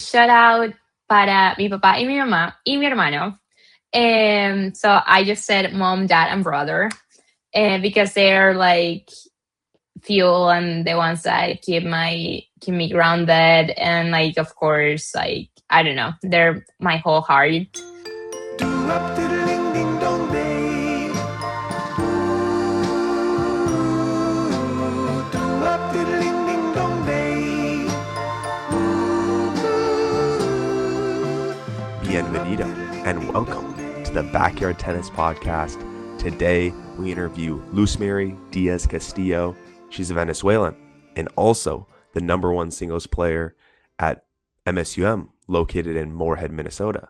shout out para mi papá y mi mamá y mi hermano. So I just said mom, dad, and brother, because they're like fuel and the ones that keep me grounded, and like of course, like I don't know, they're my whole heart. Bienvenido and welcome to the Backyard Tennis Podcast. Today we interview Luzmary Diaz Castillo. She's a Venezuelan and also the number one singles player at MSU located in Moorhead, Minnesota.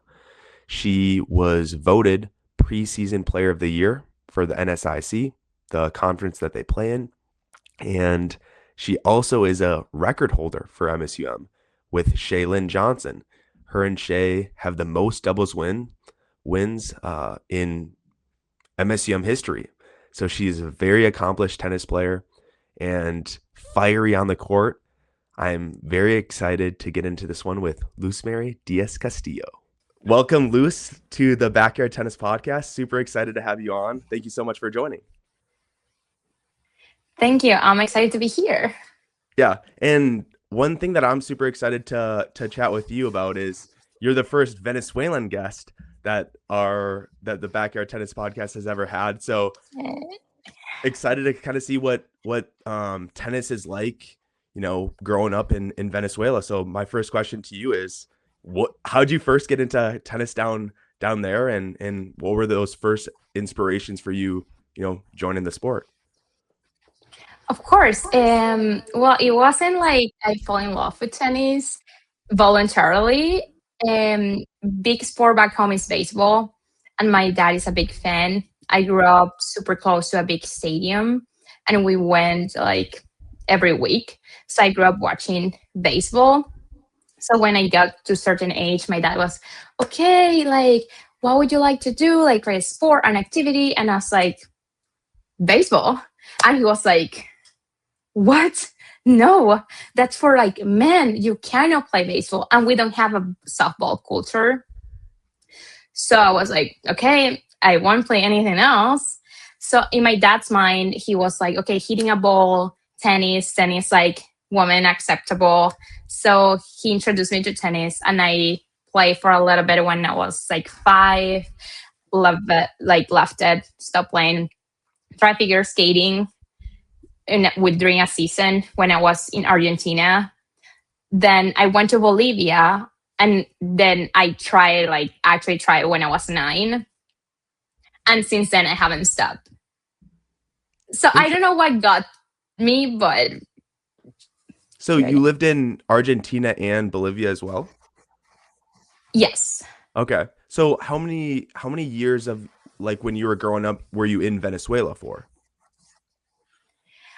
She was voted Preseason Player of the Year for the NSIC, the conference that they play in. And she also is a record holder for MSU with Shaylin Johnson. Her and Shay have the most doubles wins in MSU history. So she's a very accomplished tennis player and fiery on the court. I'm very excited to get into this one with Luzmary Diaz Castillo. Welcome, Luz, to the Backyard Tennis Podcast. Super excited to have you on. Thank you so much for joining. Thank you. I'm excited to be here. Yeah, and one thing that I'm super excited to chat with you about is you're the first Venezuelan guest that the Backyard Tennis Podcast has ever had. So excited to kind of see what tennis is like, you know, growing up in Venezuela. So my first question to you is, how'd you first get into tennis down there, and what were those first inspirations for you, joining the sport? Of course. Well, it wasn't like I fell in love with tennis voluntarily. Big sport back home is baseball, and my dad is a big fan. I grew up super close to a big stadium, and we went like every week. So I grew up watching baseball. So when I got to a certain age, my dad was, okay, like, what would you like to do? Like, for a sport, an activity? And I was like, baseball. And he was like, what? No, that's for like men. You cannot play baseball. And we don't have a softball culture. So I was like, okay, I won't play anything else. So in my dad's mind, he was like, okay, hitting a ball, tennis like woman acceptable. So he introduced me to tennis, and I played for a little bit when I was like 5, left it, stopped playing, tried figure skating during a season when I was in Argentina. Then I went to Bolivia, and then I tried when I was 9. And since then I haven't stopped. So I don't know what got me, but... So you lived in Argentina and Bolivia as well? Yes. Okay. So how many years of, like, when you were growing up, were you in Venezuela for?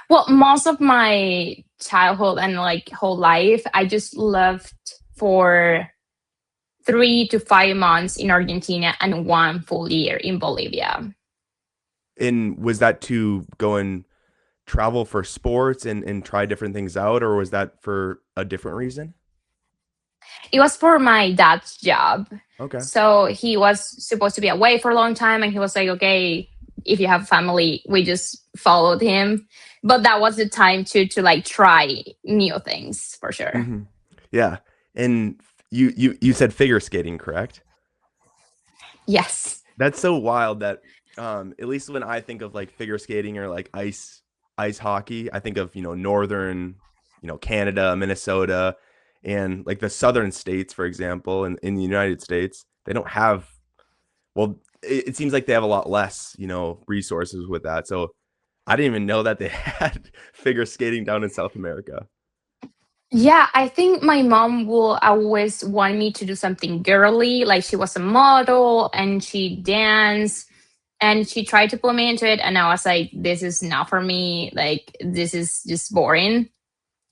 Well, most of my childhood and like whole life, I just lived for 3 to 5 months in Argentina and 1 full year in Bolivia. And was that to go and travel for sports and try different things out, or was that for a different reason? It was for my dad's job. Okay. So he was supposed to be away for a long time, and he was like, okay, if you have family, we just followed him. But that was the time to like try new things for sure. Mm-hmm. Yeah. And you said figure skating, correct? Yes. That's so wild that at least when I think of like figure skating or like ice hockey, I think of, northern, Canada, Minnesota, and like the southern states, for example, in the United States, they don't have, well, it seems like they have a lot less, resources with that. So I didn't even know that they had figure skating down in South America. Yeah, I think my mom will always want me to do something girly. Like, she was a model and she danced and she tried to pull me into it. And I was like, this is not for me. Like, this is just boring.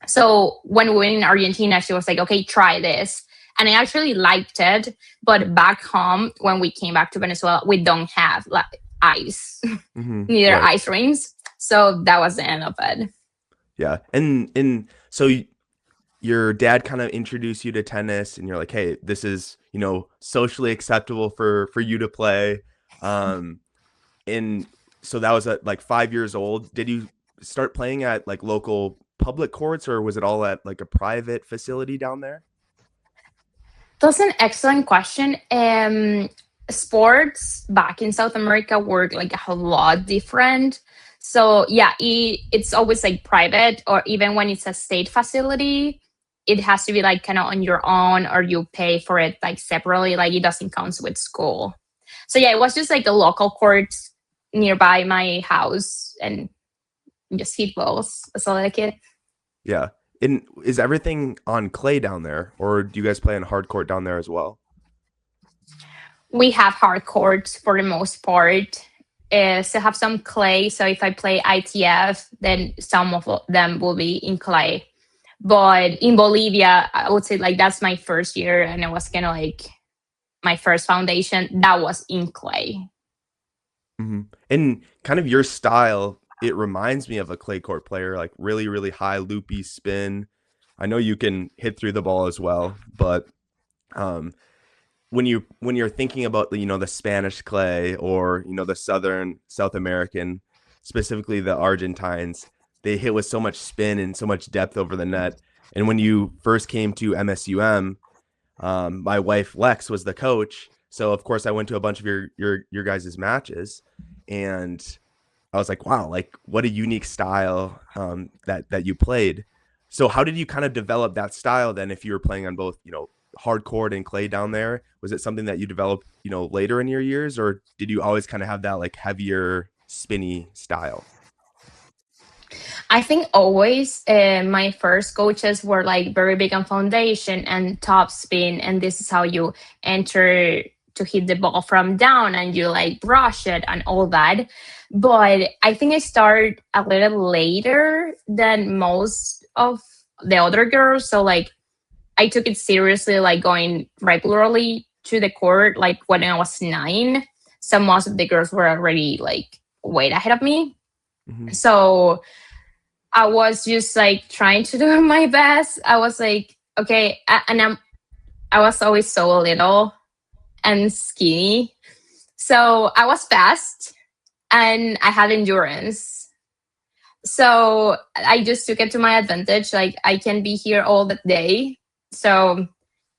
So when we were in Argentina, she was like, okay, try this. And I actually liked it. But back home, when we came back to Venezuela, we don't have like ice, neither right. ice rinks. So that was the end of it. Yeah. And so your dad kind of introduced you to tennis and you're like, hey, this is, socially acceptable for you to play. And so that was at like 5 years old. Did you start playing at like local public courts, or was it all at like a private facility down there? That's an excellent question. Sports back in South America were like a lot different. So yeah, it's always like private, or even when it's a state facility, it has to be like kind of on your own, or you pay for it like separately. Like it doesn't count with school. So yeah, it was just like a local court nearby my house, and just hit balls. That's all I kid. Yeah. And is everything on clay down there, or do you guys play on hard court down there as well? We have hard courts for the most part. Still have some clay. So if I play ITF, then some of them will be in clay. But in Bolivia, I would say like that's my first year, and it was kind of like my first foundation that was in clay. Mm-hmm. And kind of your style, it reminds me of a clay court player, like really, really high loopy spin. I know you can hit through the ball as well, but um, when you're thinking about the Spanish clay, or the Southern South American, specifically the Argentines, they hit with so much spin and so much depth over the net. And when you first came to MSUM, my wife Lex was the coach, so of course I went to a bunch of your guys' matches, and I was like, wow, like what a unique style that you played. So how did you kind of develop that style then, if you were playing on both, hard court and clay down there? Was it something that you developed, later in your years, or did you always kind of have that like heavier, spinny style? I think always my first coaches were like very big on foundation and top spin, and this is how you enter to hit the ball from down, and you like brush it and all that. But I think I started a little later than most of the other girls. So like I took it seriously, like going regularly to the court, like when I was 9. So most of the girls were already like way ahead of me. Mm-hmm. So I was just like trying to do my best. I was like, okay, I was always so little and skinny. So I was fast and I had endurance. So I just took it to my advantage. Like I can be here all the day. So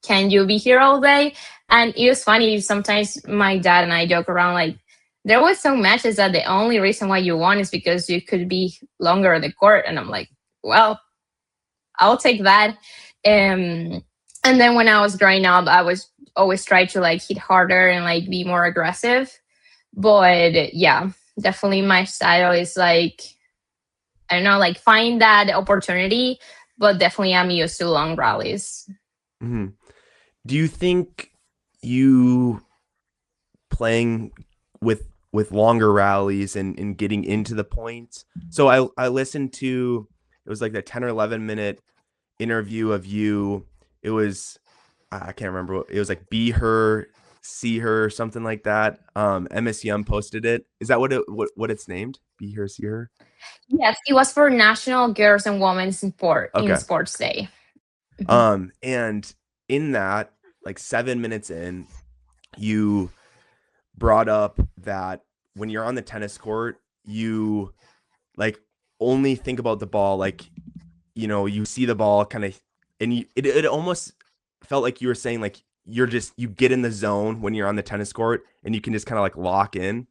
can you be here all day? And it was funny. Sometimes my dad and I joke around like, there was some matches that the only reason why you won is because you could be longer on the court. And I'm like, well, I'll take that. And then when I was growing up, I was always trying to like hit harder and like be more aggressive. But yeah, definitely my style is like, I don't know, like find that opportunity, but definitely I'm used to long rallies. Mm-hmm. Do you think you playing with longer rallies and getting into the points? So I listened to, it was like the 10 or 11 minute interview of you. It was, I can't remember what it was, like Be Her, See Her, something like that. MSUM posted it. Is that what it's named? Be Her, See Her? Yes, it was for National Girls and Women's in Okay. Sports Day. Mm-hmm. And in that, like 7 minutes in, you brought up that when you're on the tennis court, you like only think about the ball, like, you see the ball kind of, and it almost felt like you were saying like you get in the zone when you're on the tennis court, and you can just kind of like lock in.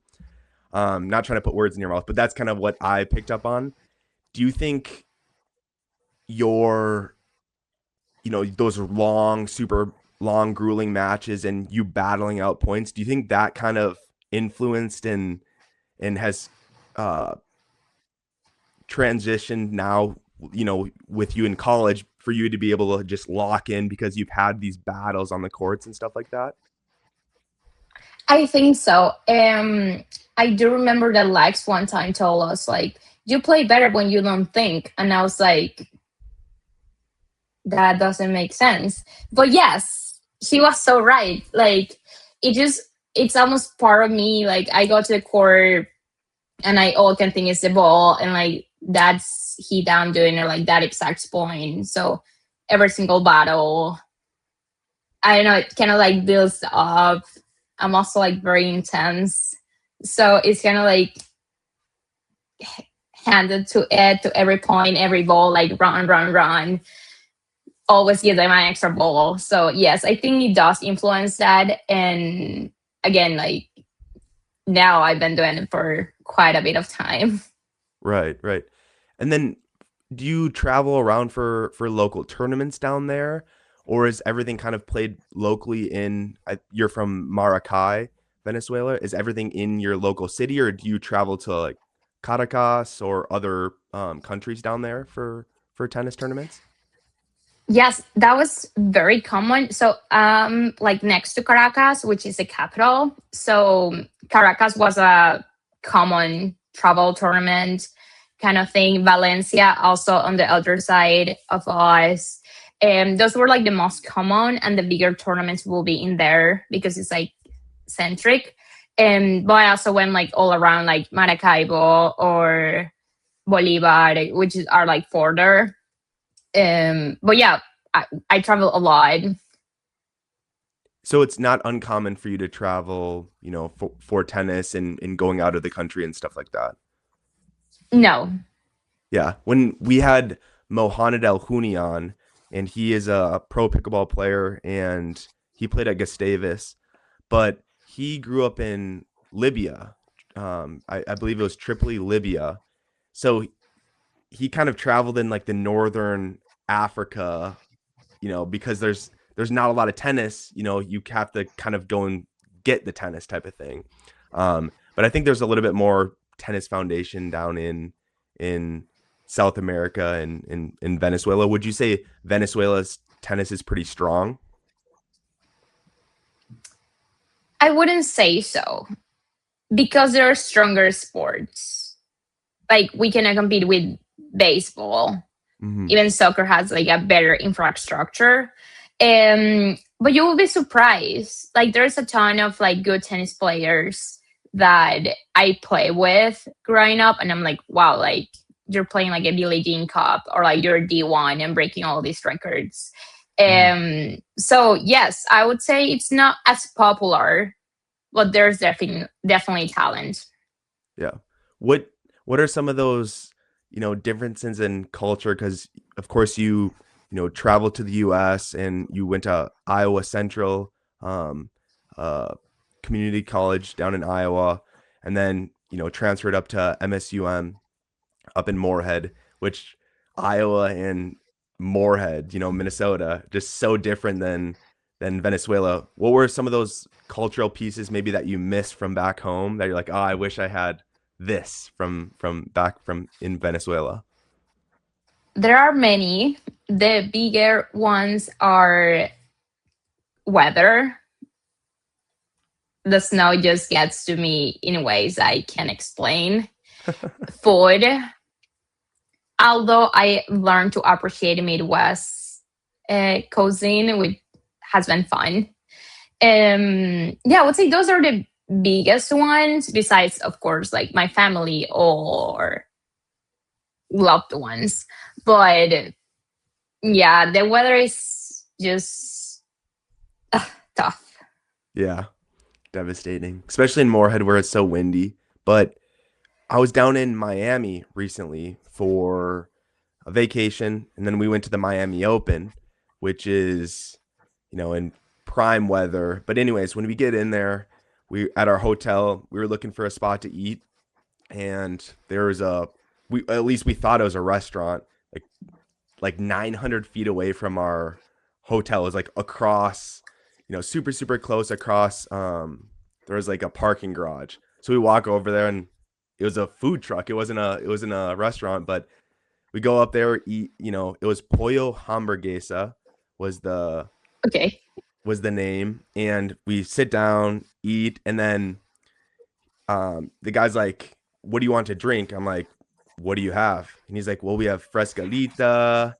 Not trying to put words in your mouth, but that's kind of what I picked up on. Do you think your, those long, super long, grueling matches and you battling out points, do you think that kind of influenced and has transitioned now, with you in college, for you to be able to just lock in because you've had these battles on the courts and stuff like that? I think so. I do remember that Lex one time told us like, you play better when you don't think. And I was like, that doesn't make sense. But yes, he was so right. Like it's almost part of me. Like I go to the court and I all can think is the ball, and like that's he down doing or like that exact point. So every single battle. I don't know, it kind of like builds up. I'm also like very intense. So it's kind of like handed to it to every point, every ball, like run, run, run. Always give them an extra ball. So yes, I think it does influence that. And again, like now I've been doing it for quite a bit of time. Right, right. And then do you travel around for local tournaments down there, or is everything kind of played locally you're from Maracay, Venezuela? Is everything in your local city, or do you travel to like Caracas or other countries down there for tennis tournaments? Yes, that was very common. So, like next to Caracas, which is the capital. So, Caracas was a common travel tournament kind of thing. Valencia also on the other side of us. And those were like the most common, and the bigger tournaments will be in there because it's like centric. And but I also went like all around like Maracaibo or Bolivar, are like further. But yeah, I travel a lot. So it's not uncommon for you to travel, for tennis and going out of the country and stuff like that. No. Yeah, when we had Mohamed El Houni on, and he is a pro pickleball player, and he played at Gustavus, but he grew up in Libya. I believe it was Tripoli, Libya. So he kind of traveled in like the northern Africa, because there's not a lot of tennis. You have to kind of go and get the tennis type of thing. But I think there's a little bit more tennis foundation down in South America and in Venezuela. Would you say Venezuela's tennis is pretty strong? I wouldn't say so because there are stronger sports. Like we cannot compete with baseball. Hmm. Even soccer has like a better infrastructure. But you will be surprised. Like there's a ton of like good tennis players that I play with growing up, and I'm like, wow, like you're playing like a Billie Jean Cup or like you're D1 and breaking all these records. Hmm. So yes, I would say it's not as popular, but there's definitely talent. Yeah. What what are some of those, differences in culture? Because of course traveled to the US and you went to Iowa Central uh community college down in Iowa, and then, transferred up to MSUM up in Moorhead, which Iowa and Moorhead, Minnesota, just so different than Venezuela. What were some of those cultural pieces maybe that you missed from back home that you're like, oh, I wish I had this from back from in Venezuela? There are many. The bigger ones are weather. The snow just gets to me in ways I can't explain. Food, although I learned to appreciate Midwest cuisine, which has been fun. Yeah, I would say those are the biggest ones. Besides, of course, like my family or loved ones. But yeah, the weather is just tough. Yeah, devastating, especially in Moorhead where it's so windy. But I was down in Miami recently for a vacation, and then we went to the Miami Open, which is, in prime weather. But anyways, when we get in there, we at our hotel, we were looking for a spot to eat, and there was we at least we thought it was a restaurant, like 900 feet away from our hotel. It was like across, super super close across. There was like a parking garage, so we walk over there, and it was a food truck. It wasn't a restaurant, but we go up there, eat. It was Pollo Hamburguesa was the Okay. was the name, and we sit down, eat, and then the guy's like, "What do you want to drink?" I'm like, "What do you have?" And he's like, "Well, we have Frescalita,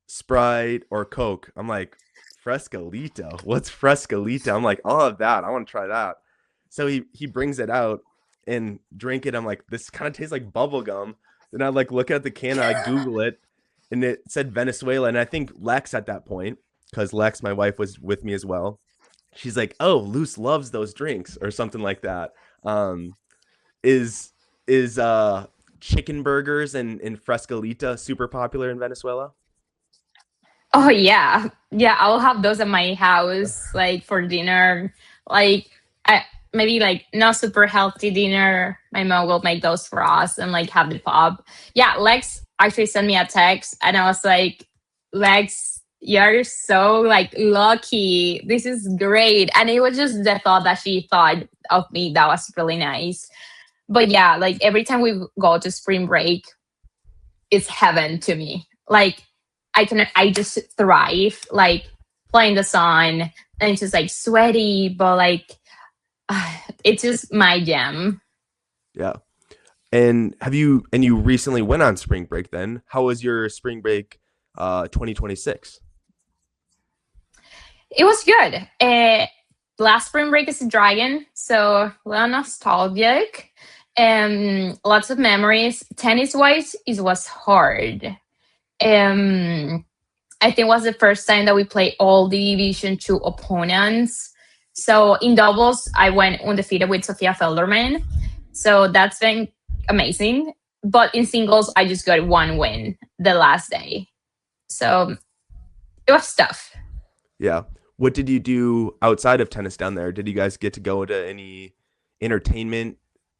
Sprite, or Coke." I'm like, "Frescalita? What's Frescalita?" I'm like, "I'll have that. I want to try that." So he brings it out and drink it. I'm like, "This kind of tastes like bubble gum." Then I like look at the can, and I Google it, and it said Venezuela. And I think Lex at that point, because Lex, my wife, was with me as well. She's like, "Oh, Luce loves those drinks," or something like that. Um, is chicken burgers and frescolita super popular in Venezuela? Oh yeah, yeah. I'll have those at my house, like for dinner. Like, maybe like not super healthy dinner. My mom will make those for us and like have the pub. Yeah, Lex actually sent me a text, and I was like, Lex, you're so like lucky. This is great, and it was just the thought that she thought of me that was really nice. But yeah, like every time we go to spring break, it's heaven to me. Like I just thrive, like playing the sun, and it's just like sweaty, but like it's just my jam. Yeah. And you recently went on spring break then? How was your spring break 2026? It was good. Last spring break is a dragon, so a little nostalgic. Lots of memories. Tennis wise, it was hard. Um, I think it was the first time that we played all the Division Two opponents. So in doubles, I went undefeated with Sofia Felderman. So that's been amazing. But in singles, I just got one win the last day. So it was tough. Yeah. What did you do outside of tennis down there? Did you guys get to go to any entertainment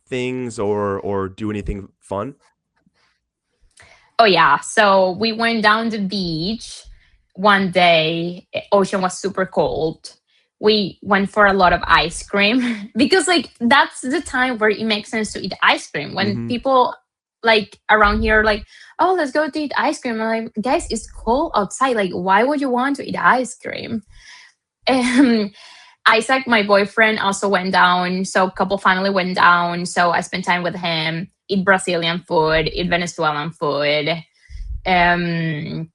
things or do anything fun? Oh yeah. So we went down the beach one day. Ocean was super cold. We went for a lot of ice cream because like that's the time where it makes sense to eat ice cream. When Mm-hmm. people like around here like, oh, let's go to eat ice cream. I'm like, guys, it's cold outside. Like, why would you want to eat ice cream? Um, Isaac, my boyfriend, also went down. So a couple family went down. So I spent time with him, eat Brazilian food, eat Venezuelan food, um,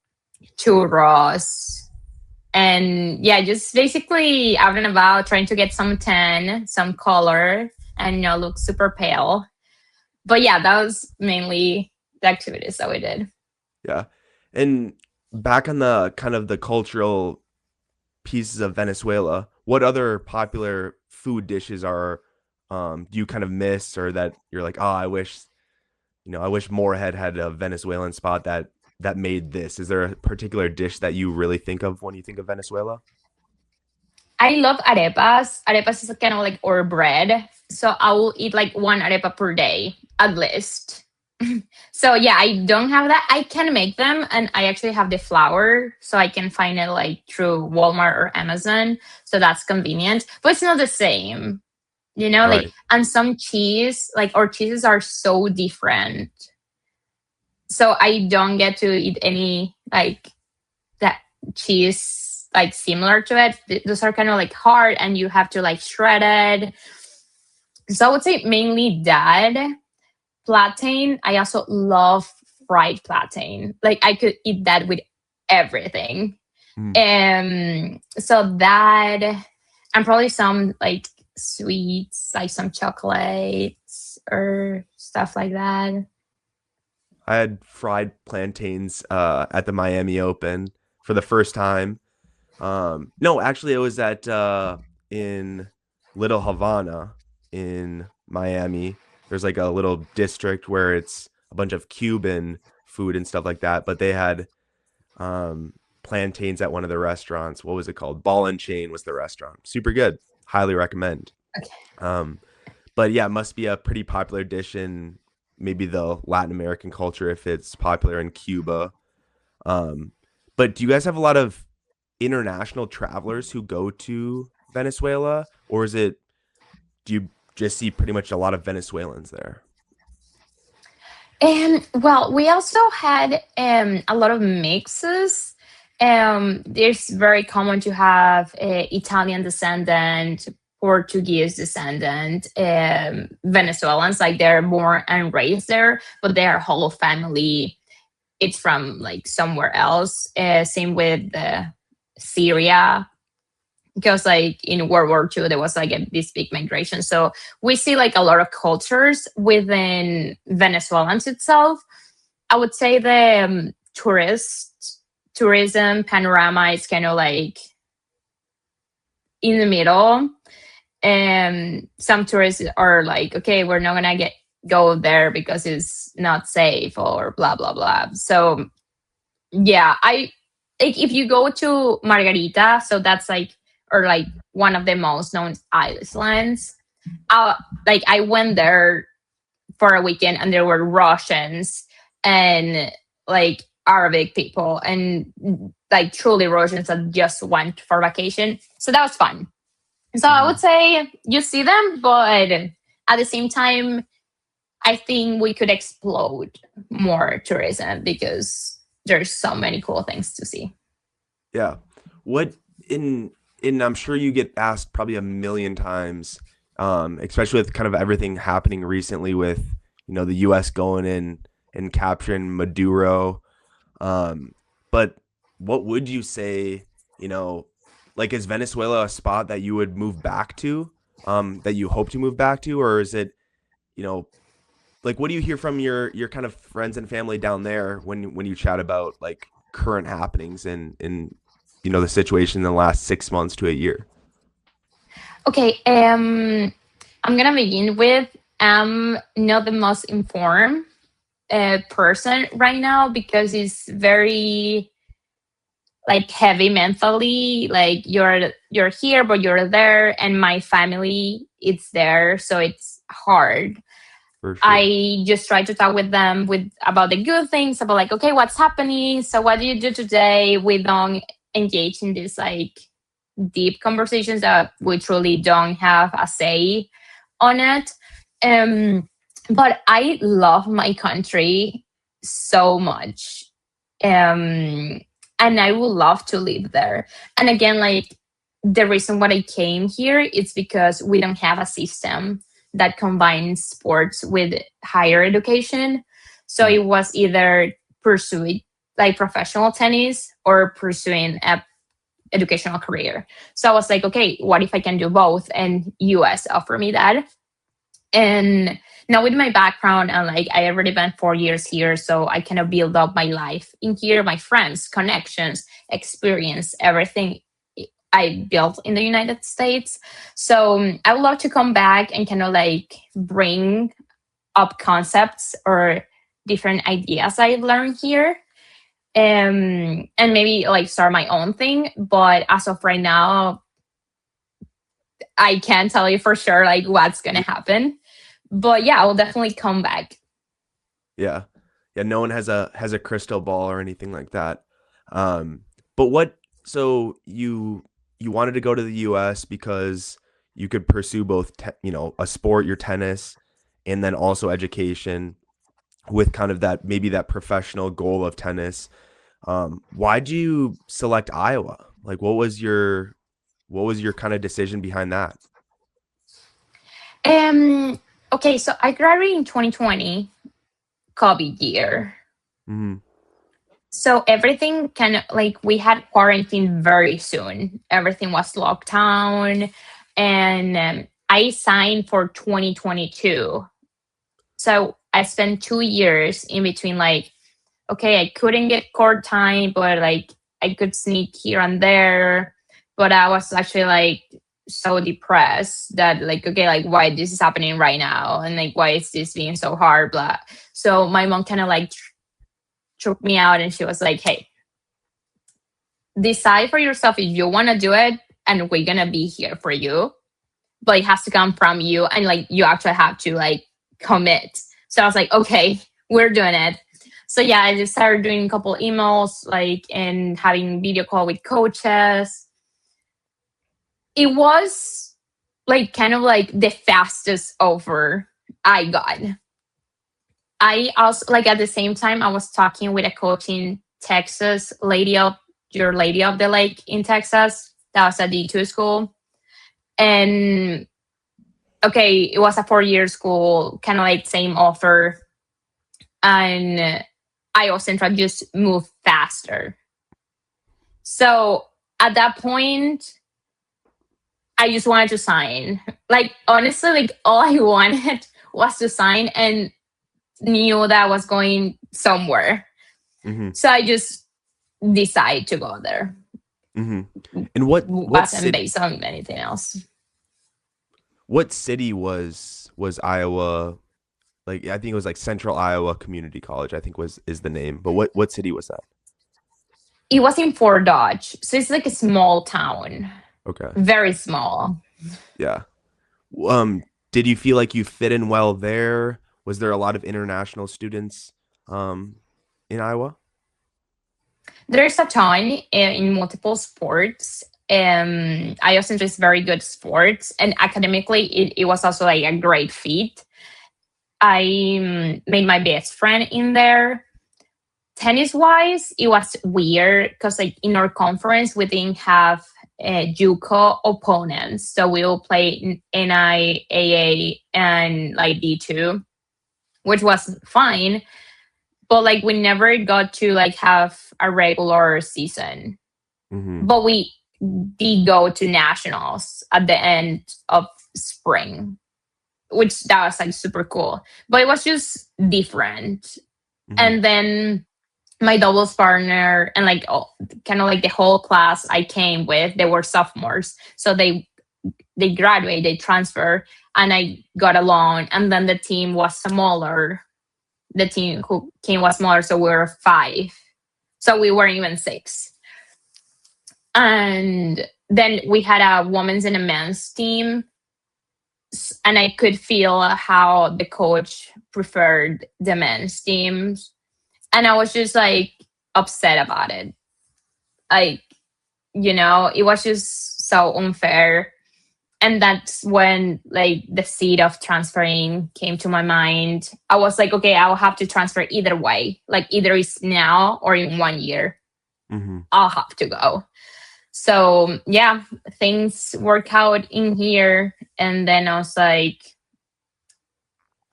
churros. And yeah, just basically out and about trying to get some tan, some color, and look super pale. But yeah, that was mainly the activities that we did. Yeah. And back on the kind of the cultural pieces of Venezuela, what other popular food dishes are do you kind of miss or that you're like, oh, I wish Moorhead had a Venezuelan spot that made this. Is there a particular dish that you really think of when you think of Venezuela? I love arepas. Arepas is kind of like our bread. So I will eat like one arepa per day at least. So yeah, I don't have that. I can make them, and I actually have the flour, so I can find it like through Walmart or Amazon. So that's convenient, but it's not the same, Like, Right. and some cheese, like our cheeses are so different. So I don't get to eat any like that cheese like similar to it. Those are kind of like hard, and you have to like shred it. So I would say mainly that. Plantain, I also love fried plantain. Like I could eat that with everything. Mm. So that, and probably some like sweets, like some chocolates or stuff like that. I had fried plantains at the Miami Open for the first time. No, actually, it was at in Little Havana in Miami. There's like a little district where it's a bunch of Cuban food and stuff like that. But they had plantains at one of the restaurants. What was it called? Ball and Chain was the restaurant. Super good. Highly recommend. Okay. Um, but yeah, it must be a pretty popular dish in maybe the Latin American culture if it's popular in Cuba. Um, but do you guys have a lot of international travelers who go to Venezuela, or do you just see pretty much a lot of Venezuelans there? And well, we also had a lot of mixes. It's very common to have Italian descendant, Portuguese descendant, Venezuelans, like they're born and raised there, but their whole family, it's from like somewhere else. Same with Syria, because like in World War II there was like this big migration. So we see like a lot of cultures within Venezuelans itself. I would say the tourism panorama is kind of like in the middle. And some tourists are like, okay, we're not gonna go there because it's not safe or blah blah blah. So yeah, I like if you go to Margarita, so that's like or like one of the most known islands. Like I went there for a weekend and there were Russians and like Arabic people and like truly Russians that just went for vacation. So that was fun. So I would say you see them, but at the same time, I think we could explode more tourism because there's so many cool things to see. Yeah. What in I'm sure you get asked probably a million times, especially with kind of everything happening recently with, the US going in and capturing Maduro. But what would you say, like is Venezuela a spot that you would move back to, that you hope to move back to, or is it, like what do you hear from your kind of friends and family down there when you chat about like current happenings in the situation in the last 6 months to a year? Okay, I'm gonna begin with I'm not the most informed person right now because it's very like heavy mentally. Like you're here, but you're there, and my family it's there, so it's hard. For sure. I just try to talk with them about the good things, about like, okay, what's happening? So what do you do today? We don't engage in these like deep conversations that we truly don't have a say on it. But I love my country so much. And I would love to live there. And again, like the reason why I came here is because we don't have a system that combines sports with higher education. So it was either pursuing like professional tennis or pursuing a educational career. So I was like, okay, what if I can do both? And US offered me that. And now with my background and like I already been 4 years here, so I kind of build up my life in here, my friends, connections, experience, everything I built in the United States. So I would love to come back and kind of like bring up concepts or different ideas I've learned here. And maybe like start my own thing. But as of right now, I can't tell you for sure like what's gonna happen. But yeah, I will definitely come back. Yeah. Yeah, no one has a crystal ball or anything like that. But so you wanted to go to the US because you could pursue both a sport, your tennis, and then also education with kind of that maybe that professional goal of tennis. Why'd you select Iowa? Like what was your kind of decision behind that? Okay, so I graduated in 2020, COVID year. Mm-hmm. So everything kind of like we had quarantine very soon. Everything was locked down, and I signed for 2022. So I spent 2 years in between. Like, okay, I couldn't get court time, but like I could sneak here and there. But I was actually like so depressed that like, okay, like why this is happening right now, and like why is this being so hard, blah. So my mom kind of like took me out and she was like, hey, decide for yourself if you want to do it and we're gonna be here for you, but it has to come from you and like you actually have to like commit. So I was like, okay, we're doing it. So yeah, I just started doing a couple emails like and having video call with coaches. It was like kind of like the fastest offer I got. I also like at the same time I was talking with a coach in Texas, Lady of the Lake in Texas. That was at D2 school. And okay, it was a 4-year school, kind of like same offer. And I was trying to just move faster. So at that point, I just wanted to sign. Like honestly, like all I wanted was to sign and knew that I was going somewhere. Mm-hmm. So I just decided to go there. Mm-hmm. And what Wasn't city based on anything else. was Iowa? Like I think it was like Central Iowa Community College, I think is the name. But what city was that? It was in Fort Dodge, so it's like a small town, Okay. very small. Yeah. Did you feel like you fit in well there? Was there a lot of international students in Iowa? There's a ton in multiple sports. I also just very good sports, and academically, it was also like a great fit. I made my best friend in there. Tennis wise, it was weird because like in our conference, we didn't have JUCO opponents, so we will play NIAA and like D2, which was fine. But like we never got to like have a regular season. Mm-hmm. But we did go to nationals at the end of spring, which that was like super cool. But it was just different. Mm-hmm. And then my doubles partner and like kind of like the whole class I came with, they were sophomores. So they graduated, they transferred, and I got along. And then the team was smaller. The team who came was smaller, so we were 5. So we weren't even 6. And then we had a women's and a men's team. And I could feel how the coach preferred the men's teams. And I was just like upset about it. Like, it was just so unfair. And that's when like the seed of transferring came to my mind. I was like, okay, I'll have to transfer either way. Like either it's now or in 1 year. Mm-hmm. I'll have to go. So yeah, things work out in here. And then I was like,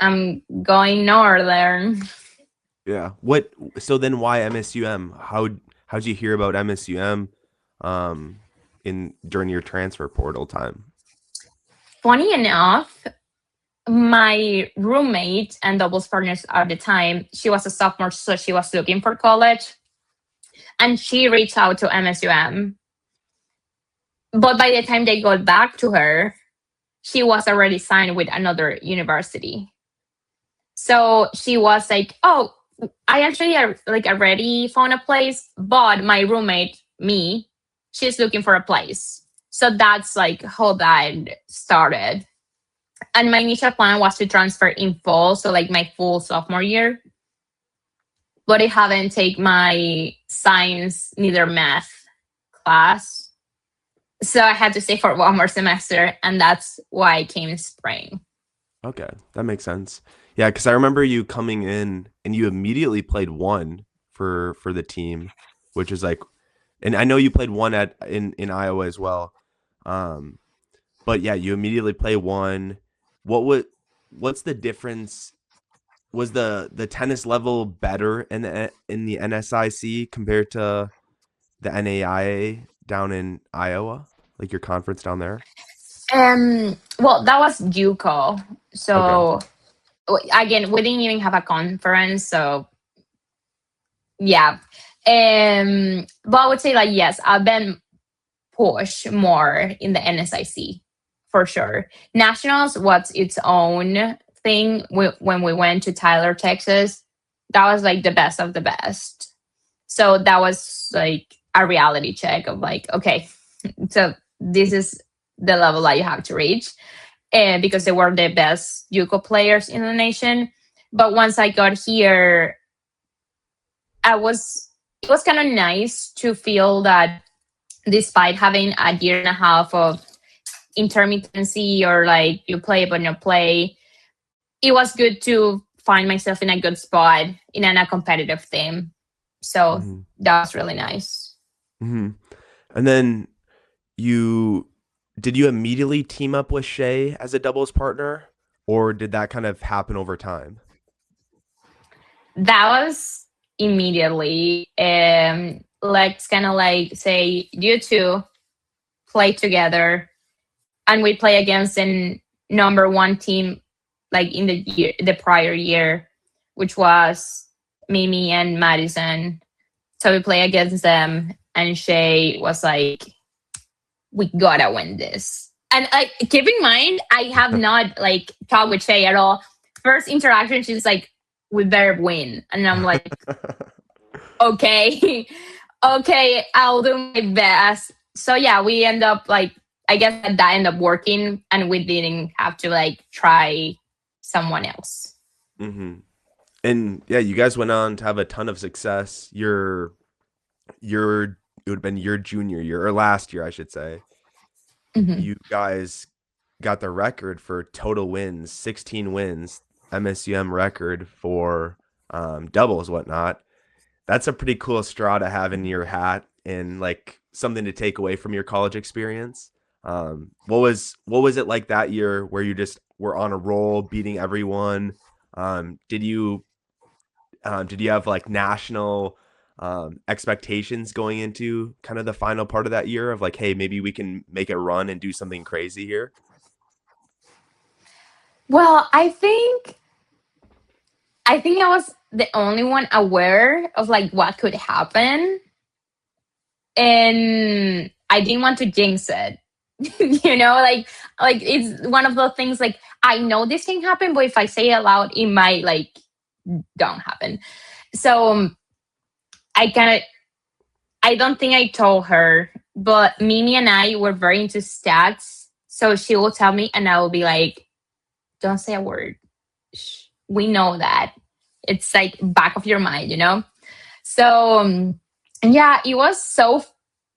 I'm going northern. Yeah. So then why MSUM? How'd you hear about MSUM during your transfer portal time? Funny enough, my roommate and doubles partners at the time, she was a sophomore, so she was looking for college. And she reached out to MSUM. But by the time they got back to her, she was already signed with another university. So she was like, oh, I actually like already found a place, but my roommate, me, she's looking for a place. So that's like how that started. And my initial plan was to transfer in fall, so like my full sophomore year. But I haven't taken my science, neither math class. So I had to stay for 1 more semester, and that's why I came in spring. Okay, that makes sense. Yeah, because I remember you coming in and you immediately played one for the team, which is like, and I know you played one in Iowa as well. But yeah, you immediately play one. What's the difference? Was the tennis level better in the NSIC compared to the NAIA down in Iowa, like your conference down there? Well, that was JUCO. So Okay. again, we didn't even have a conference. So yeah. But I would say like, yes, I've been pushed more in the NSIC for sure. Nationals was its own thing. When we went to Tyler, Texas, that was like the best of the best. So that was like a reality check of like, okay, so this is the level that you have to reach. And because they were the best JUCO players in the nation. But once I got here, it was kind of nice to feel that despite having a year and a half of intermittency or like you play but not play, it was good to find myself in a good spot in a competitive team. So that was really nice. Mm-hmm. And then did you immediately team up with Shay as a doubles partner, or did that kind of happen over time? That was immediately. Let's kind of like say you two play together, and we play against the number 1 team like in the prior year, which was Mimi and Madison. So we play against them, and Shay was like, "We gotta win this." And keep in mind, I have not like talked with Shay at all. First interaction, she's like, "We better win," and I'm like, "Okay, okay, I'll do my best." So yeah, we end up like, I guess that ended up working, and we didn't have to like try someone else. Hmm. And yeah, you guys went on to have a ton of success. Your it would have been your junior year or last year, I should say. Mhm. You guys got the record for total wins, 16 wins, MSUM record for doubles, whatnot. That's a pretty cool straw to have in your hat and like something to take away from your college experience. What was it like that year where you just were on a roll, beating everyone? Did you have like national expectations going into kind of the final part of that year of like, hey, maybe we can make a run and do something crazy here? Well, I think I was the only one aware of like what could happen, and I didn't want to jinx it. Like it's one of those things like I know this can happen, but if I say it aloud, it might like don't happen. So I kind of I don't think I told her, but Mimi and I were very into stats. So she will tell me, and I will be like, "Don't say a word. We know that." It's like back of your mind. So yeah, it was so.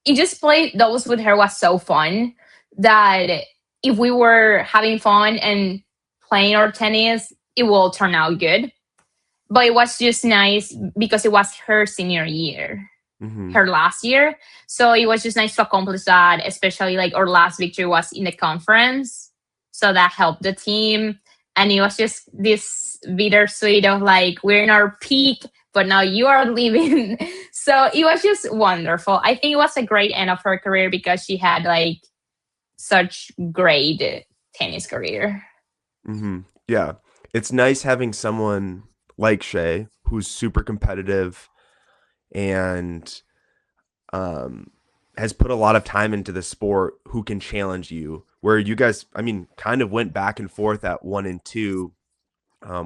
It just play those with her was so fun that if we were having fun and playing our tennis, it will turn out good. But it was just nice because it was her senior year, Hmm. her last year. So it was just nice to accomplish that, especially like our last victory was in the conference. So that helped the team. And it was just this bittersweet of like, we're in our peak, but now you are leaving. So it was just wonderful. I think it was a great end of her career because she had like such great tennis career. Hmm. Yeah. It's nice having someone like Shay who's super competitive and um, has put a lot of time into the sport who can challenge you. Where you guys, I mean, kind of went back and forth at 1 and 2,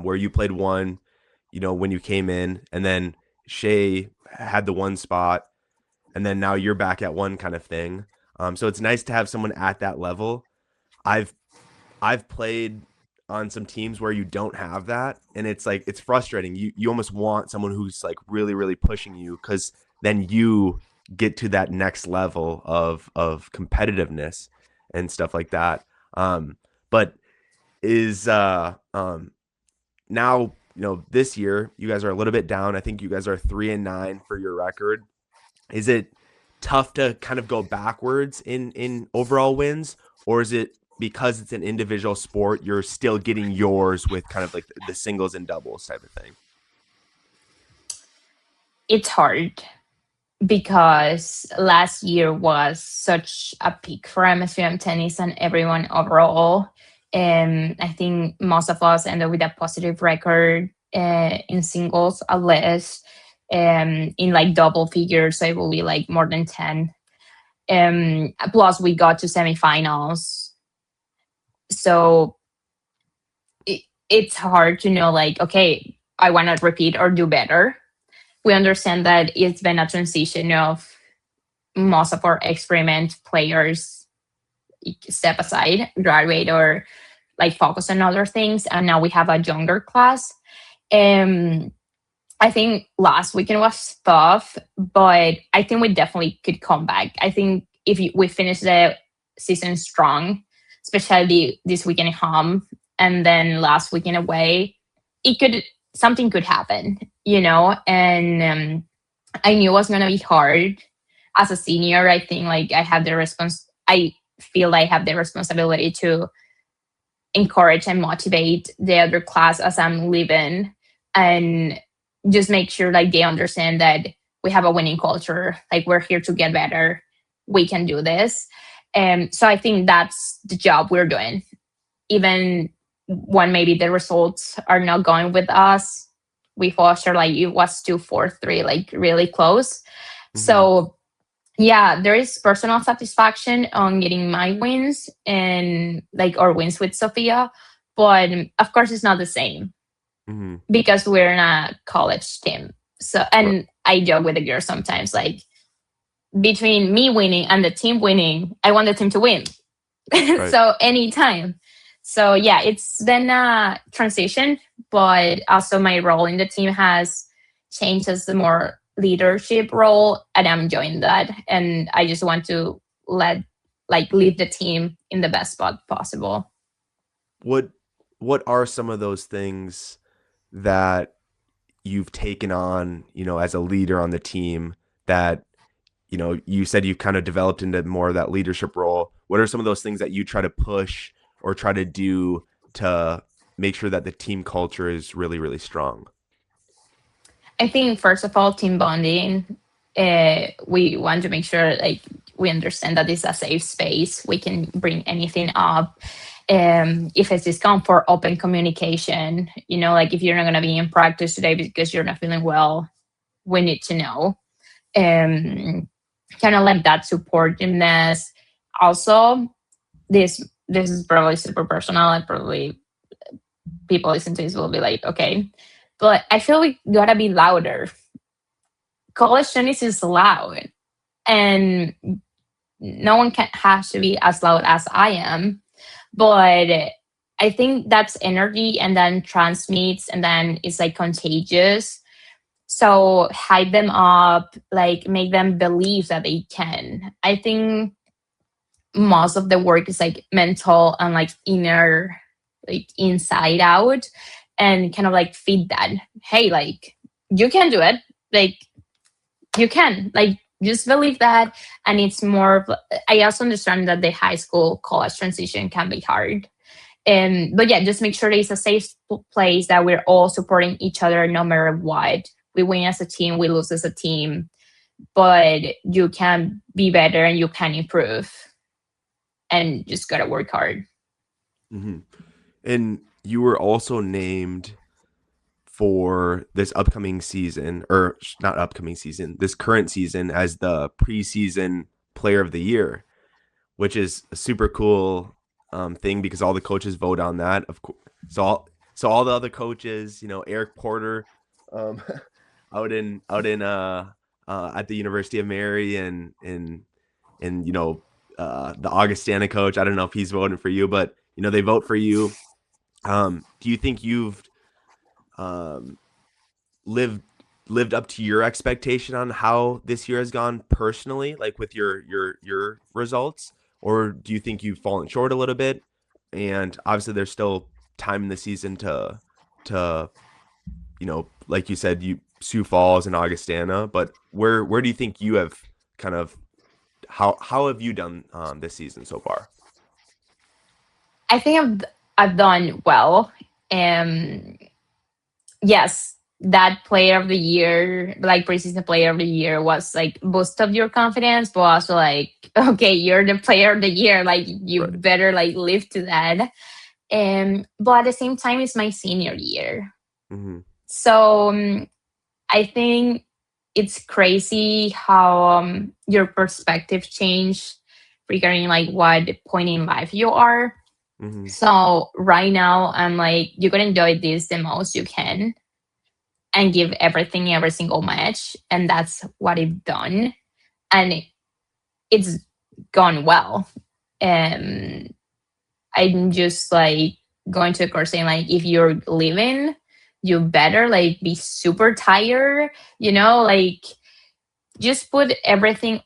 where you played one, when you came in, and then Shay had the one spot, and then now you're back at one kind of thing. So it's nice to have someone at that level. I've I've played on some teams where you don't have that, and it's like it's frustrating. You almost want someone who's like really really pushing you because then you get to that next level of competitiveness and stuff like that. But is now this year you guys are a little bit down. I think you guys are 3-9 for your record. Is it tough to kind of go backwards in overall wins, or is it because it's an individual sport, you're still getting yours with kind of like the singles and doubles type of thing? It's hard because last year was such a peak for MSUM tennis and everyone overall. And I think most of us ended with a positive record in singles, at least in like double figures. So it will be like more than 10. Plus, we got to semifinals. So it's hard to know, like, okay, I want to repeat or do better. We understand that it's been a transition of most of our experiment players step aside, graduate, or like focus on other things. And now we have a younger class. Um, I think last weekend was tough, but I think we definitely could come back. I think if we finish the season strong, especially this weekend at home and then last weekend away, it could something could happen. And I knew it was gonna be hard as a senior. I think like I feel I have the responsibility to encourage and motivate the other class as I'm leaving, and just make sure like they understand that we have a winning culture. Like we're here to get better. We can do this. So I think that's the job we're doing. Even when maybe the results are not going with us, we foster, like it was 2-4-3, like really close. Mm-hmm. So yeah, there is personal satisfaction on getting my wins and like or wins with Sophia, but of course it's not the same Mm-hmm. because we're in a college team. So Right. and I joke with the girls sometimes, like between me winning and the team winning, I want the team to win. Right. So anytime. So yeah, it's been a transition, but also my role in the team has changed as the more leadership role, and I'm enjoying that. And I just want to let lead the team in the best spot possible. What what are some of those things that you've taken on, as a leader on the team that, you said you've kind of developed into more of that leadership role? What are some of those things that you try to push or try to do to make sure that the team culture is really, really strong? I think first of all, team bonding. We want to make sure like we understand that it's a safe space. We can bring anything up. If it's discomfort, open communication. Like if you're not going to be in practice today because you're not feeling well, we need to know. Um, Kind of like that supportiveness. Also, this is probably super personal, and probably people listen to this will be like, okay, but I feel we gotta be louder. College tennis is loud, and no one has to be as loud as I am. But I think that's energy, and then transmits, and then it's like contagious. So hype them up, like make them believe that they can. I think most of the work is like mental and like inner, like inside out, and kind of like feed that. Hey, like you can do it. Like you can, like just believe that. And it's more of, I also understand that the high school college transition can be hard. But yeah, just make sure that it's a safe place, that we're all supporting each other no matter what. We win as a team, we lose as a team, but you can be better and you can improve, and just gotta work hard. Hmm. And you were also named for this upcoming season, or not upcoming season, this current season, as the preseason player of the year, which is a super cool thing because all the coaches vote on that. Of course, so all the other coaches, Eric Porter, um, out in at the University of Mary, and the Augustana coach. I don't know if he's voting for you, but they vote for you. Do you think you've um, lived lived up to your expectation on how this year has gone personally, like with your results, or do you think you've fallen short a little bit? And obviously, there's still time in the season to like you said, you Sioux Falls and Augustana, but where do you think you have kind of how have you done this season so far? I think I've done well. Um, yes, that player of the year, like preseason player of the year, was like boost of your confidence, but also like, okay, you're the player of the year, like you Right. better like live to that. But at the same time, it's my senior year, Mm-hmm. so I think it's crazy how your perspective changed regarding like what point in life you are. Mm-hmm. So right now, I'm like, you can enjoy this the most you can and give everything every single match. And that's what I've done. And it's gone well. And I'm just like going to a course saying, like, if you're leaving, you better like be super tired, like just put everything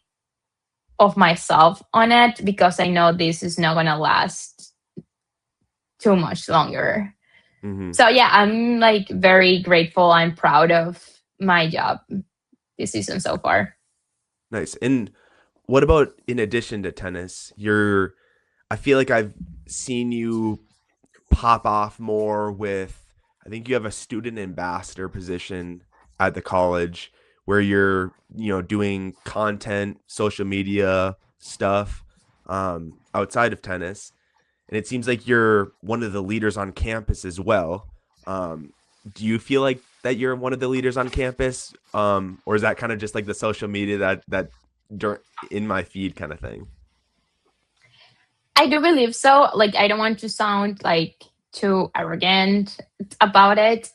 of myself on it, because I know this is not going to last too much longer. Mm-hmm. So yeah, I'm like very grateful. I'm proud of my job this season so far. Nice. And what about in addition to tennis? I feel like I've seen you pop off more with, I think you have a student ambassador position at the college where you're, doing content, social media stuff outside of tennis. And it seems like you're one of the leaders on campus as well. Um, do you feel like that you're one of the leaders on campus, or is that kind of just like the social media in my feed kind of thing? I do believe so. Like, I don't want to sound like too arrogant about it.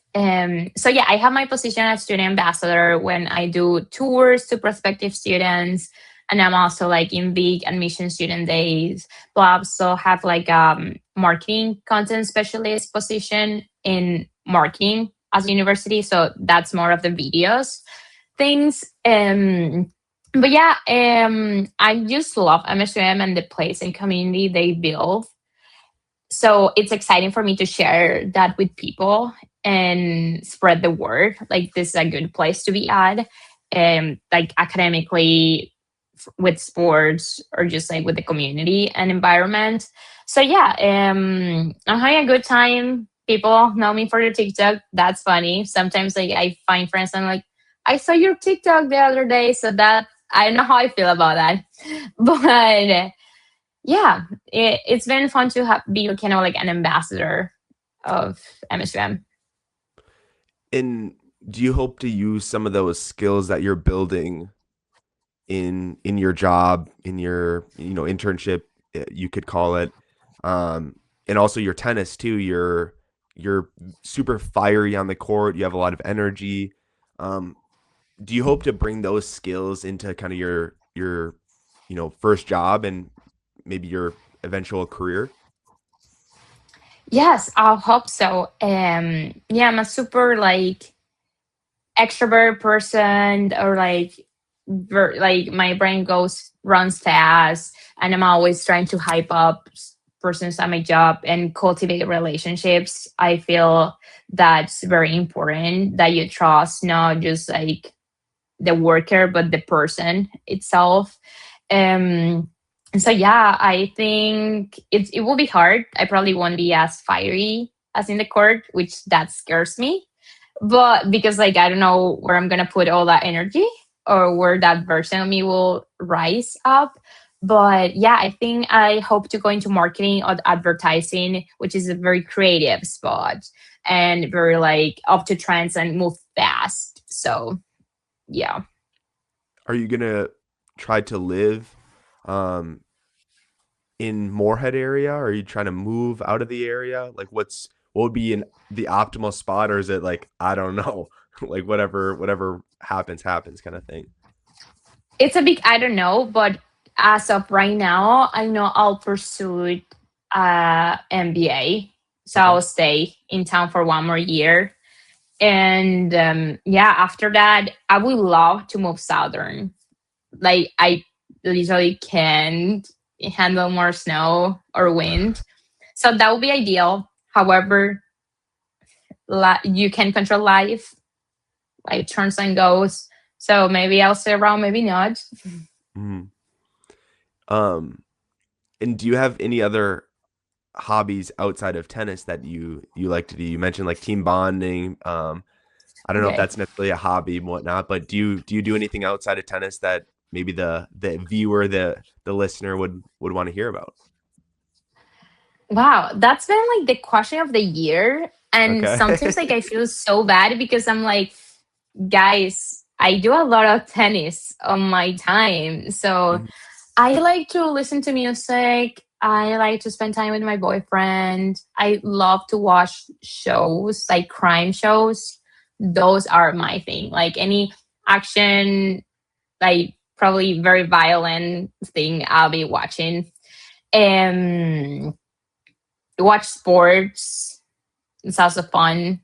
So yeah, I have my position as student ambassador when I do tours to prospective students, and I'm also like in big admission student days. But I also have like marketing content specialist position in marketing as a university. So that's more of the videos things. But yeah, I just love MSUM and the place and community they build. So it's exciting for me to share that with people and spread the word. Like, this is a good place to be at, like academically, with sports, or just like with the community and environment. So yeah, I'm having a good time. People know me for the TikTok. That's funny. Sometimes like I find friends and I'm like, I saw your TikTok the other day. So that, I don't know how I feel about that. But yeah, it's been fun to be kind of like an ambassador of MSUM. And do you hope to use some of those skills that you're building in your job, in your internship, you could call it, and also your tennis too? You're super fiery on the court. You have a lot of energy. Um, do you hope to bring those skills into kind of your first job and maybe your eventual career? Yes, I hope so. Yeah, I'm a super like extrovert person, or like like my brain goes runs fast, and I'm always trying to hype up persons at my job and cultivate relationships. I feel that's very important, that you trust not just like the worker but the person itself. um so yeah, I think it will be hard. I probably won't be as fiery as in the court, which that scares me, but because like I don't know where I'm gonna put all that energy, or where that version of me will rise up. But yeah, I think I hope to go into marketing or advertising, which is a very creative spot and very like up to trends and move fast. So yeah. Are you gonna try to live um, in Moorhead area? Or are you trying to move out of the area? Like, what would be in the optimal spot, or is it like, I don't know, like whatever happens kind of thing? It's a big I don't know, but as of right now, I know I'll pursue MBA. So Okay. I'll stay in town for one more year. And yeah, after that, I would love to move southern. Like, I literally can't handle more snow or wind. So that would be ideal. However, you can control life, like turns and goes. So maybe I'll stay around, maybe not. Mhm. Um, and do you have any other hobbies outside of tennis that you like to do? You mentioned like team bonding. I don't know if Okay. that's necessarily a hobby and whatnot, but do you do anything outside of tennis that maybe the viewer, the listener would want to hear about? Wow, that's been like the question of the year. And sometimes Okay. like I feel so bad because I'm like, guys, I do a lot of tennis on my time. So Mhm. I like to listen to music. I like to spend time with my boyfriend. I love to watch shows, like crime shows. Those are my thing. Like any action, like probably very violent thing I'll be watching. Um Watch sports. It's also fun.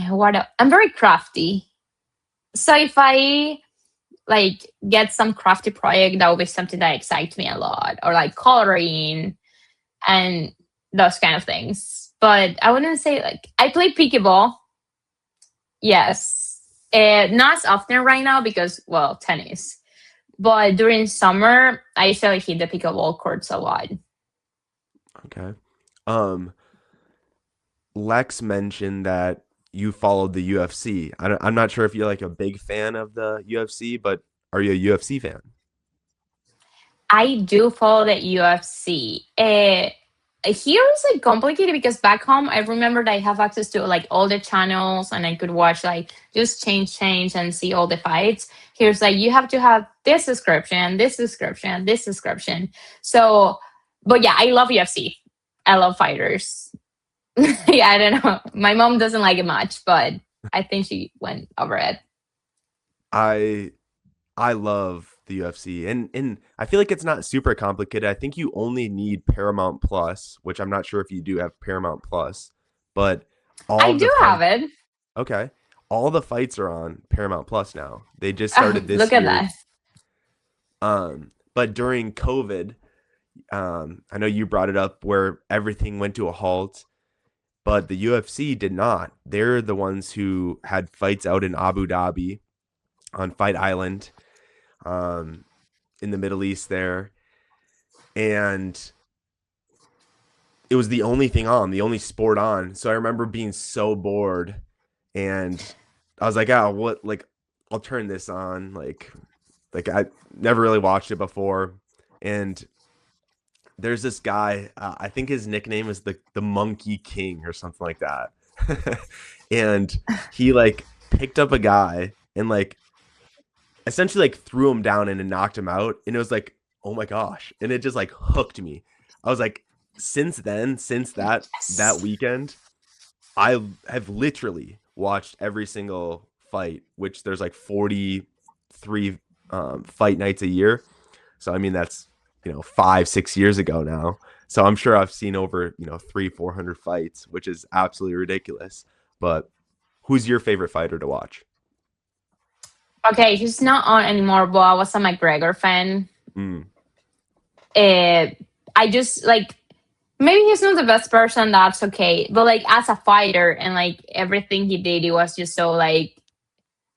What else? I'm very crafty. So if I like get some crafty project, that will be something that excites me a lot, or like coloring and those kind of things. But I wouldn't say like I play pickleball. Yes, not as often right now because, well, tennis. But during summer, I usually hit the pickleball courts a lot. Okay. Um, Lex mentioned that you followed the UFC. I'm not sure if you're like a big fan of the UFC, but are you a UFC fan? I do follow the UFC. here is like complicated because back home I remember that I have access to like all the channels and I could watch like just change and see all the fights. Here's like you have to have this description, this description, this description. So, but yeah, I love UFC. I love fighters. Yeah, I don't know. My mom doesn't like it much, but I think she went over it. I I love the UFC, and I feel like it's not super complicated. I think you only need Paramount Plus, which I'm not sure if you do have Paramount Plus, but all I of the do have fight it. okay, all the fights are on Paramount Plus now. They just started this Look at year. that. But during COVID, I know you brought it up where everything went to a halt, but the UFC did not. They're the ones who had fights out in Abu Dhabi on Fight Island, um, in the Middle East there, and it was the only thing on, the only sport on. So I remember being so bored, and I was like, "Oh, what? Like, I'll turn this on." Like I never really watched it before, and there's this guy. I think his nickname is the Monkey King or something like that, and he like picked up a guy and like essentially like threw him down and knocked him out, and it was like, oh my gosh, and it just like hooked me. I was like, since that Yes. weekend, I have literally watched every single fight, which there's like 43 fight nights a year. So I mean that's 5-6 years ago now. So I'm sure I've seen over 300-400 fights, which is absolutely ridiculous. But who's your favorite fighter to watch? Okay, he's not on anymore, but I was a McGregor fan. Mm, Uh, I just like maybe he's not the best person. That's okay, but like as a fighter and like everything he did, it was just so like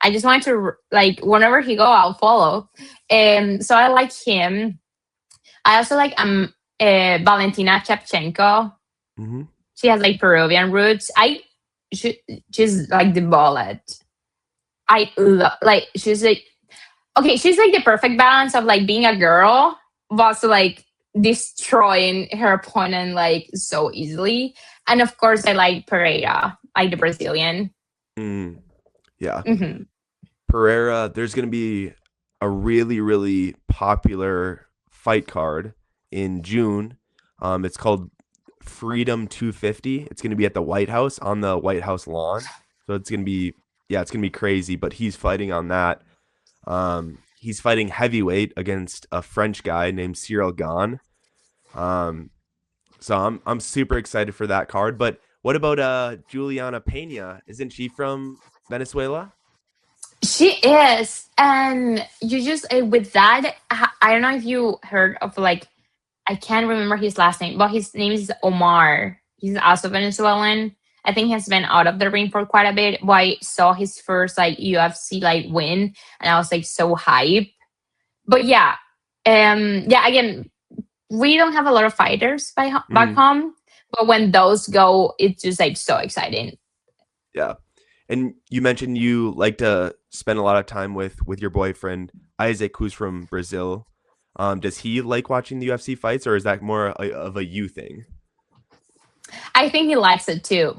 I just wanted to like whenever he go, I'll follow. So I like him. I also like Valentina Shevchenko. hmm She has like Peruvian roots. She's like the bullet. I love like she's like okay, she's like the perfect balance of like being a girl, but also like destroying her opponent like so easily. And of course, I like Pereira, like the Brazilian. mm, yeah. Hmm. Pereira, there's going to be a really, really popular fight card in June. It's called Freedom 250. It's going to be at the White House on the White House lawn. So it's going to be, yeah, it's going to be crazy. But he's fighting on that. He's fighting heavyweight against a French guy named Cyril Gane. Um, so I'm super excited for that card. But what about Juliana Pena? Isn't she from Venezuela? She is, and you just with that. I don't know if you heard of like I can't remember his last name, but his name is Omar. He's also Venezuelan. I think he has been out of the ring for quite a bit. But I saw his first like UFC like win, and I was like so hype. But yeah, yeah. Again, we don't have a lot of fighters back Mm, home, but when those go, it's just like so exciting. yeah. And you mentioned you like to spend a lot of time with your boyfriend Isaac, who's from Brazil. Does he like watching the UFC fights, or is that more of a you thing? I think he likes it too,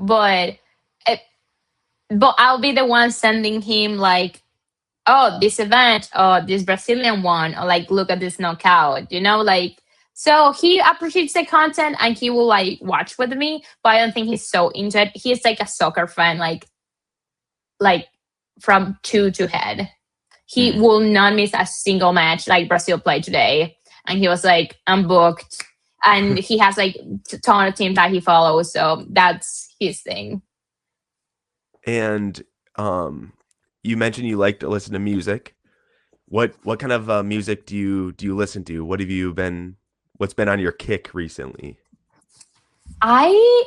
uh, but I'll be the one sending him like, oh, this event, or this Brazilian one, or like, look at this knockout, like. So he appreciates the content and he will like watch with me, but I don't think he's so into it. He's like a soccer fan, like from two to head. He Mm. will not miss a single match like Brazil played today. And he was like, I'm booked. And he has like a ton of teams that he follows. So that's his thing. And you mentioned you like to listen to music. What kind of music do you listen to? What's been on your kick recently? I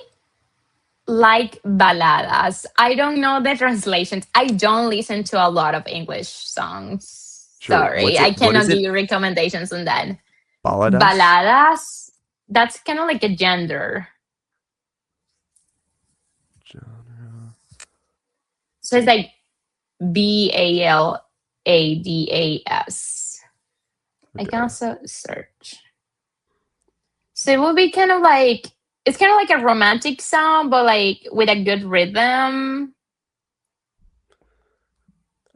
like baladas. I don't know the translations. I don't listen to a lot of English songs. Sure. Sorry, I What is cannot give it? you recommendations on that. Baladas? Baladas, that's kind of like a gender. Genre. So it's like Baladas. I can Okay. also search. So it will be kind of like it's kind of like a romantic song, but like with a good rhythm.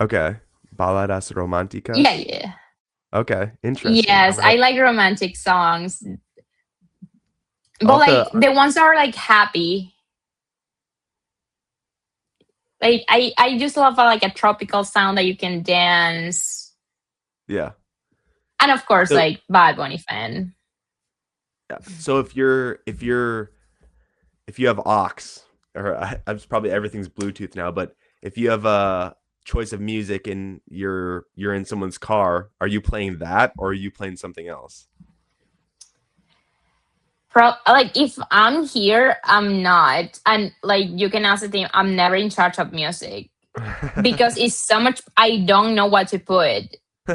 Okay. Baladas Yeah, románticas. yeah. Okay, interesting. Yes, I like romantic songs, I'll but have like to. the ones that are like happy. Like I just love like a tropical sound that you can dance, Yeah. and of course So like Bad Bunny fan. yeah. So if you have aux, or I'm probably everything's Bluetooth now, but if you have a choice of music and you're in someone's car, are you playing that or are you playing something else? Like if I'm here, I'm not, and like you can ask the team, I'm never in charge of music because it's so much. I don't know what to put,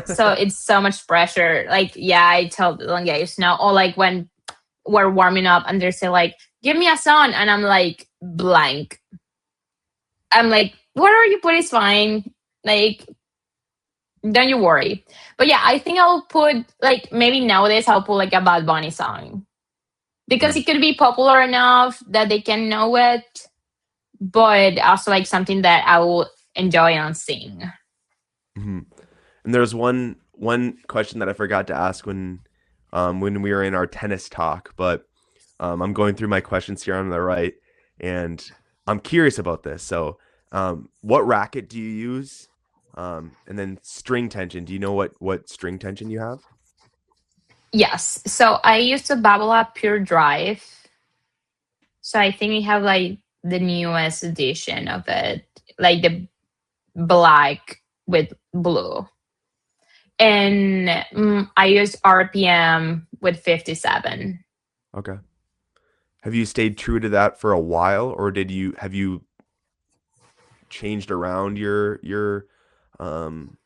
so it's so much pressure. Like yeah, I tell the young guys now, or like when we're warming up and they say like, "Give me a song," and I'm like blank. I'm like, whatever you put is fine. Like, don't you worry. But yeah, I think I'll put like maybe nowadays I'll put like a Bad Bunny song because Mm, it could be popular enough that they can know it, but also like something that I will enjoy and sing. mhm. And there's one question that I forgot to ask when we were in our tennis talk, but I'm going through my questions here on the right, and I'm curious about this. So, what racket do you use? And then string tension. Do you know what string tension you have? Yes. So I used to Babble Up Pure Drive. So I think we have like the newest edition of it, like the black with blue. And I used RPM with 57. Okay. Have you stayed true to that for a while, or did you have you changed around your um,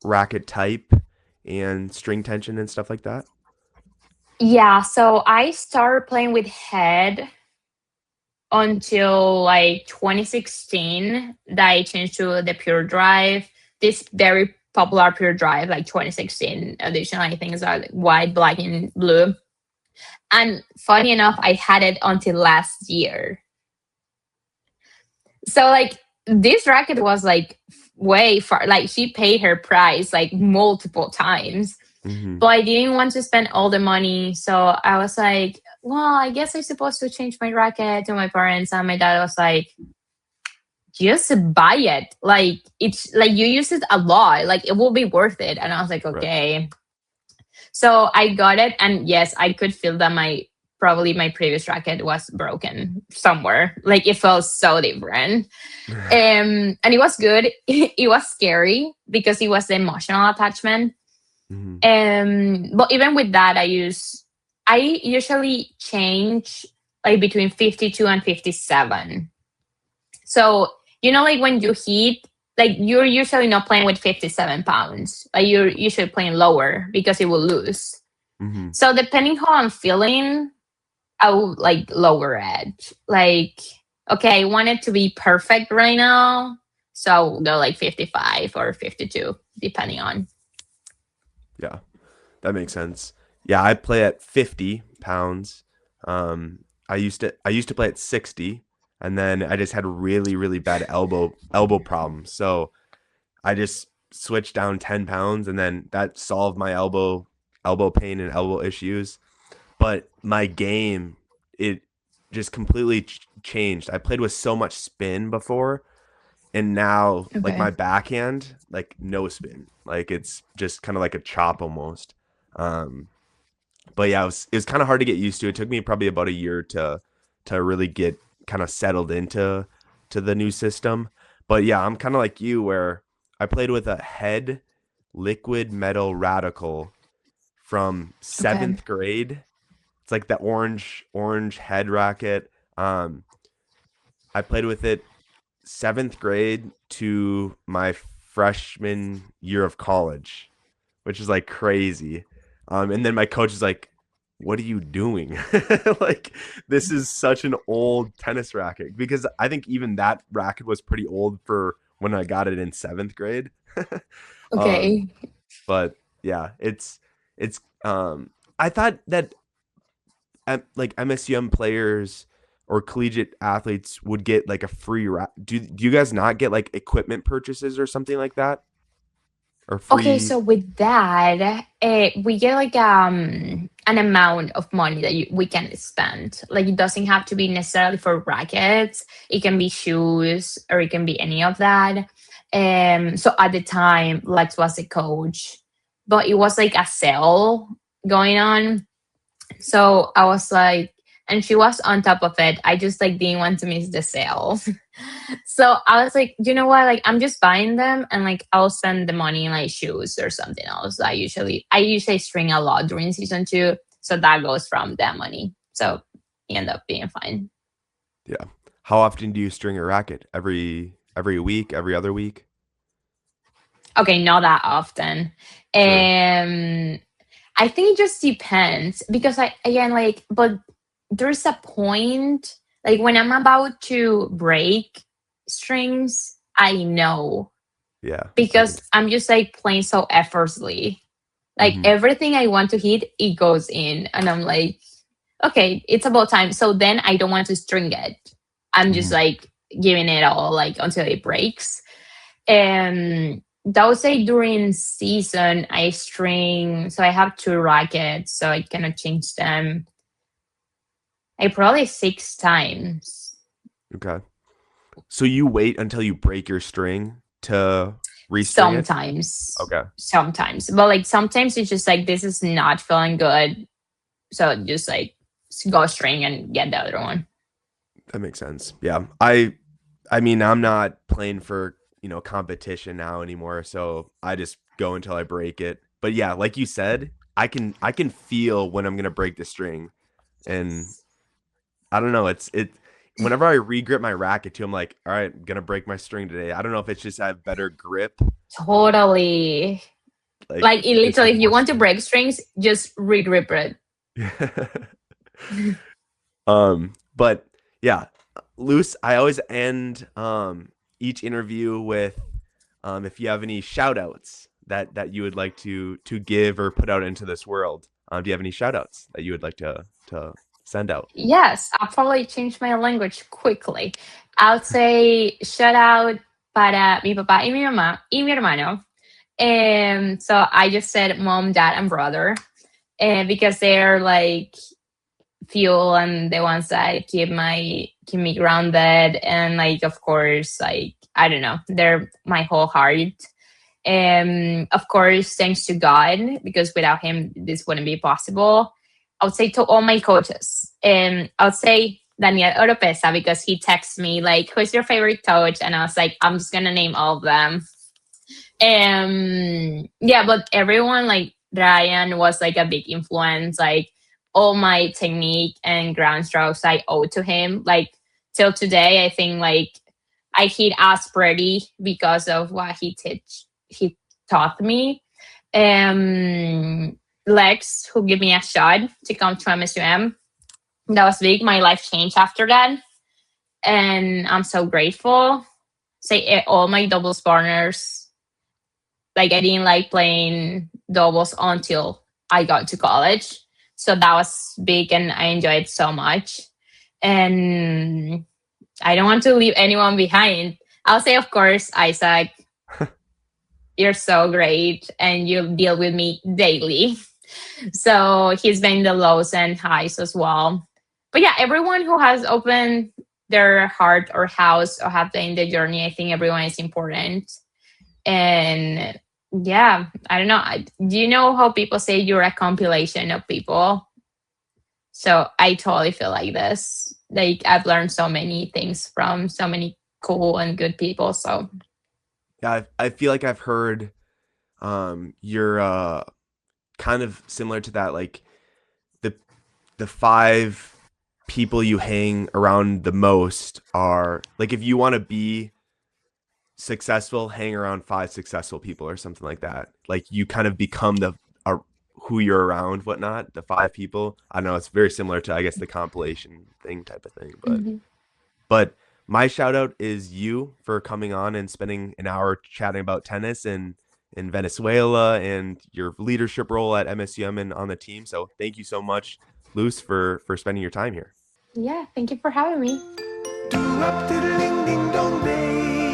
racket type and string tension and stuff like that? Yeah, so I started playing with head until like 2016 that I changed to the Pure Drive. This very popular Pure Drive, like 2016 edition, I think is like white, black, and blue. And funny enough, I had it until last year. So like this racket was like way far, like she paid her price like multiple times, Hmm. but I didn't want to spend all the money. So I was like, well, I guess I'm supposed to change my racket to my parents. And my dad was like, just buy it. Like it's like you use it a lot. Like it will be worth it. And I was like, Right. okay. So I got it, and yes, I could feel that my probably my previous racket was broken somewhere. Like it felt so different. And it was good. It was scary because it was the emotional attachment. Hmm. But even with that, I usually change like between 52 and 57. So, like when you hit, like you're usually not playing with 57 pounds. Like you're usually playing lower because it will lose. Hmm. So depending how I'm feeling, I will like lower it. Like, okay, I want it to be perfect right now. So I'll go like 55 or 52, depending on. Yeah, that makes sense. Yeah, I play at 50 pounds. I used to play at 60, and then I just had really really bad elbow problems. So I just switched down 10 pounds, and then that solved my elbow pain and elbow issues. But my game, it just completely changed. I played with so much spin before, and now like Okay. my backhand, like no spin, like it's just kind of like a chop almost. Um, but yeah, it was kind of hard to get used to. It took me probably about a year to really get kind of settled into the new system. But yeah, I'm kind of like you where I played with a head liquid metal radical from Okay. seventh grade. It's like the orange head racket. I played with it seventh grade to my freshman year of college, which is like crazy. And then my coach is like, "What are you doing? Like, this is such an old tennis racket." Because I think even that racket was pretty old for when I got it in seventh grade. um, Okay. but yeah, it's I thought that like MSUM players or collegiate athletes would get like a free do you guys not get like equipment purchases or something like that, or Okay, free? so with that, we get like an amount of money that we can spend. Like it doesn't have to be necessarily for rackets. It can be shoes or it can be any of that. So at the time, Lex was the coach, but it was like a sale going on. So I was like, and she was on top of it. I just like didn't want to miss the sale. So I was like, you know what? Like I'm just buying them and like I'll spend the money in like shoes or something else. I usually string a lot during season two. So that goes from that money. So it ended up being fine. Yeah. How often do you string a racket? Every week, every other week? Okay, not that often. Sure. I think it just depends because I again like but there's a point like when I'm about to break strings, I know Yeah, that because makes. I'm just like playing so effortlessly. Like Hmm. everything I want to hit, it goes in. And I'm like, okay, it's about time. So then I don't want to string it. I'm just Hmm. like giving it all like until it breaks. And that would say during season I string so I have two rackets, so I cannot change them. I probably six times. Okay. So you wait until you break your string to restring it? Sometimes. Okay. Sometimes. But like sometimes it's just like this is not feeling good. So just like go string and get the other one. That makes sense. Yeah. I mean, I'm not playing for, competition now anymore, so I just go until I break it. But yeah, like you said, I can feel when I'm going to break the string, and I don't know, it whenever I regrip my racket too, I'm like, all right, I'm going to break my string today. I don't know if it's just I have better grip, Totally. like Like it just literally, have if you more want to strength. break strings, just regrip it. But yeah, Luce, I always end each interview with if you have any shout outs that you would like to give or put out into this world. Do you have any shout outs that you would like to send out? Yes, I'll probably change my language quickly. I would say shout out para mi papá y mi mamá y mi hermano. So I just said mom, dad, and brother, and because they're like fuel and the ones that keep me grounded, and like of course like I don't know, they're my whole heart. Of course, thanks to God, because without him this wouldn't be possible. I would say to all my coaches, I would say Daniel Oropesa, because he texts me like, who's your favorite coach? And I was like, I'm just gonna name all of them. Yeah, but everyone like Ryan was like a big influence. Like all my technique and ground strokes I owe to him. Like till today, I think like I hit as pretty because of what he taught me. Lex, who gave me a shot to come to MSUM. That was big. My life changed after that. And I'm so grateful. Say all my doubles partners, like I didn't like playing doubles until I got to college. So that was big and I enjoyed it so much. And I don't want to leave anyone behind. I'll say, of course, Isaac, you're so great and you deal with me daily. So he's been the lows and highs as well. But yeah, everyone who has opened their heart or house or have been the journey, I think everyone is important. And yeah, I don't know. Do you know how people say you're a compilation of people? So I totally feel like this. Like I've learned so many things from so many cool and good people. So Yeah, I feel like I've heard you're kind of similar to that, like the the five people you hang around the most are like, if you want to be successful, hang around five successful people or something like that. Like you kind of become the uh, who you're around, whatnot. The five people. I don't know. It's very similar to, I guess, the compilation thing type of thing. mhm. But my shout out is you for coming on and spending an hour chatting about tennis and in Venezuela and your leadership role at MSUM and on the team. So thank you so much Luz, for spending your time here. Yeah, thank you for having me. Do up, diddling, ding dong, baby.